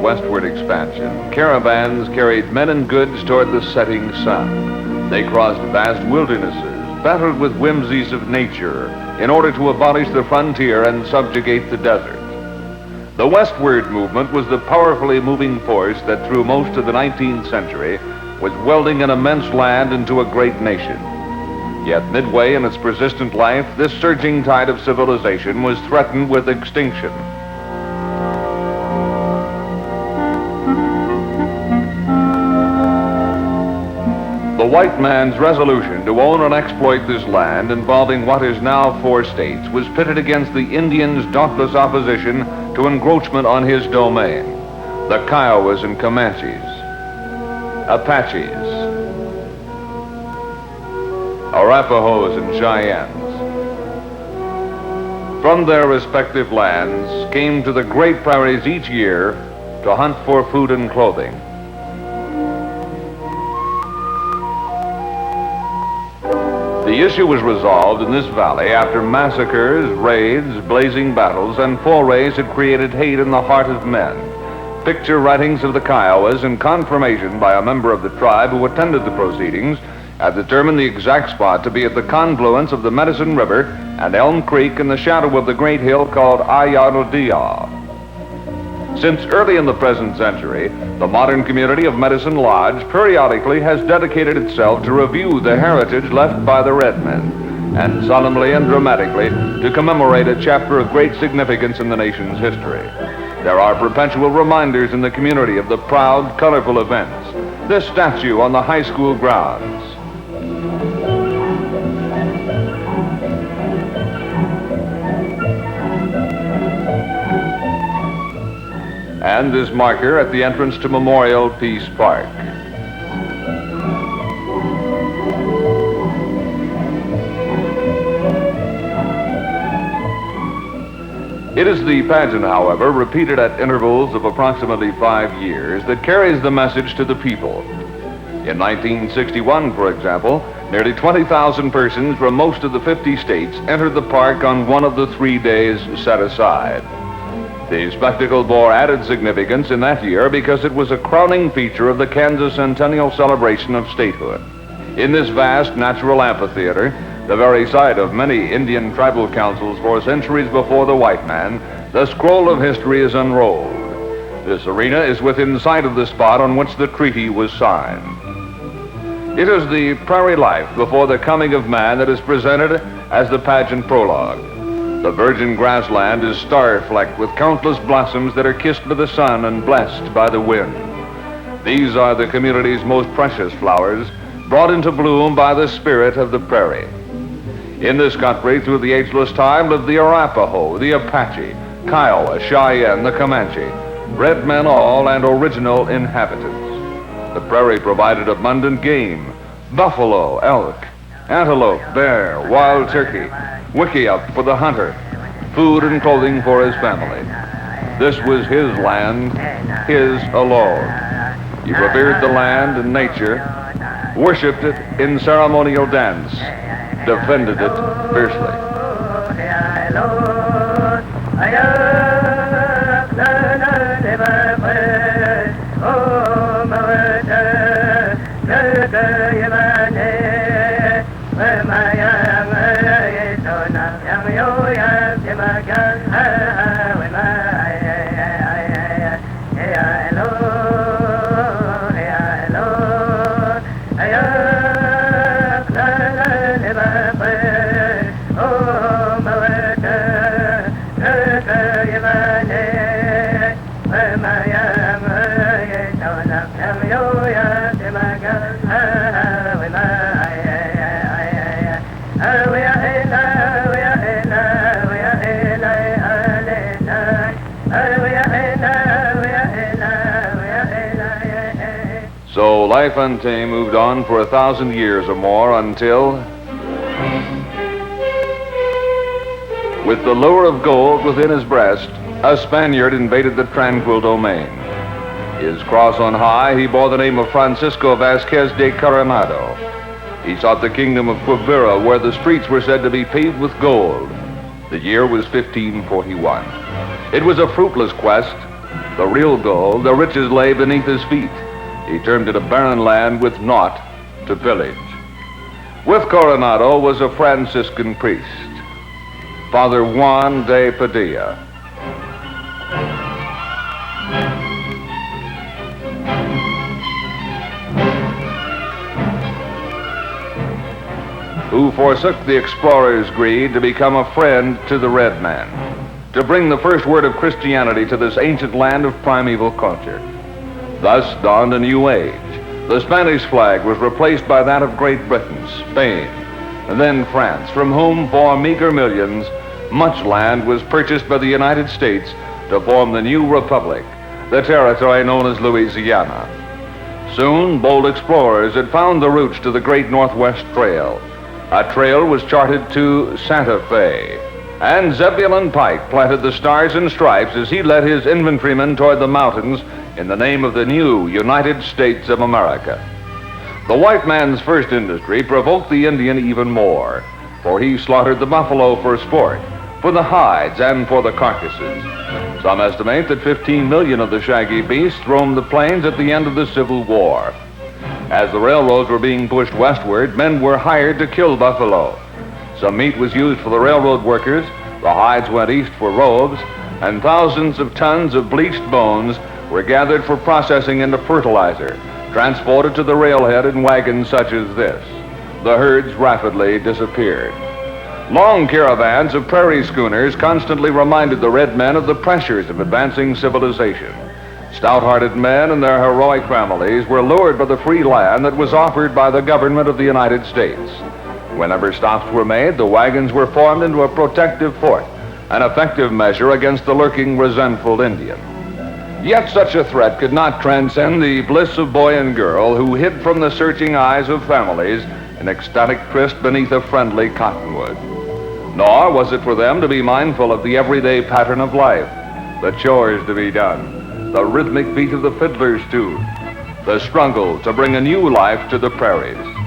westward expansion, caravans carried men and goods toward the setting sun. They crossed vast wildernesses, battled with whimsies of nature in order to abolish the frontier and subjugate the desert. The westward movement was the powerfully moving force that through most of the 19th century was welding an immense land into a great nation. Yet midway in its persistent life, this surging tide of civilization was threatened with extinction. The white man's resolution to own and exploit this land, involving what is now 4 states, was pitted against the Indians' dauntless opposition to encroachment on his domain: the Kiowas and Comanches, Apaches, Arapahos and Cheyennes. From their respective lands came to the great prairies each year to hunt for food and clothing. The issue was resolved in this valley after massacres, raids, blazing battles, and forays had created hate in the heart of men. Picture writings of the Kiowas and confirmation by a member of the tribe who attended the proceedings had determined the exact spot to be at the confluence of the Medicine River and Elm Creek in the shadow of the great hill called Ayarodiyah. Since early in the present century, the modern community of Medicine Lodge periodically has dedicated itself to review the heritage left by the red men, and solemnly and dramatically to commemorate a chapter of great significance in the nation's history. There are perpetual reminders in the community of the proud, colorful events. This statue on the high school grounds. And this marker at the entrance to Memorial Peace Park. It is the pageant, however, repeated at intervals of approximately 5 years, that carries the message to the people. In 1961, for example, nearly 20,000 persons from most of the 50 states entered the park on one of the 3 days set aside. The spectacle bore added significance in that year because it was a crowning feature of the Kansas Centennial Celebration of Statehood. In this vast natural amphitheater, the very site of many Indian tribal councils for centuries before the white man, the scroll of history is unrolled. This arena is within sight of the spot on which the treaty was signed. It is the prairie life before the coming of man that is presented as the pageant prologue. The virgin grassland is star-flecked with countless blossoms that are kissed by the sun and blessed by the wind. These are the community's most precious flowers, brought into bloom by the spirit of the prairie. In this country, through the ageless time, lived the Arapaho, the Apache, Kiowa, Cheyenne, the Comanche, red men all and original inhabitants. The prairie provided abundant game: buffalo, elk, antelope, bear, wild turkey, wickiup for the hunter, food and clothing for his family. This was his land, his alone. He revered the land and nature, worshipped it in ceremonial dance, defended it fiercely. So life untamed moved on for 1,000 years or more until, with the lure of gold within his breast, a Spaniard invaded the tranquil domain. His cross on high, he bore the name of Francisco Vasquez de Coronado. He sought the kingdom of Quivira, where the streets were said to be paved with gold. The year was 1541. It was a fruitless quest, The real gold, the riches lay beneath his feet. He termed it a barren land with naught to pillage. With Coronado was a Franciscan priest, Father Juan de Padilla. Who forsook the explorer's greed to become a friend to the red man, to bring the first word of Christianity to this ancient land of primeval culture. Thus dawned a new age. The Spanish flag was replaced by that of Great Britain, Spain, and then France, from whom, for meager millions, much land was purchased by the United States to form the new republic, the territory known as Louisiana. Soon, bold explorers had found the routes to the Great Northwest Trail. A trail was charted to Santa Fe, and Zebulon Pike planted the stars and stripes as he led his infantrymen toward the mountains in the name of the new United States of America. The white man's first industry provoked the Indian even more, for he slaughtered the buffalo for sport, for the hides and for the carcasses. Some estimate that 15 million of the shaggy beasts roamed the plains at the end of the Civil War. As the railroads were being pushed westward, men were hired to kill buffalo. Some meat was used for the railroad workers, the hides went east for robes, and thousands of tons of bleached bones were gathered for processing into fertilizer, transported to the railhead in wagons such as this. The herds rapidly disappeared. Long caravans of prairie schooners constantly reminded the red men of the pressures of advancing civilization. Stout-hearted men and their heroic families were lured by the free land that was offered by the government of the United States. Whenever stops were made, the wagons were formed into a protective fort, an effective measure against the lurking, resentful Indian. Yet such a threat could not transcend the bliss of boy and girl who hid from the searching eyes of families in ecstatic tryst beneath a friendly cottonwood. Nor was it for them to be mindful of the everyday pattern of life, the chores to be done, the rhythmic beat of the fiddler's tune, the struggle to bring a new life to the prairies.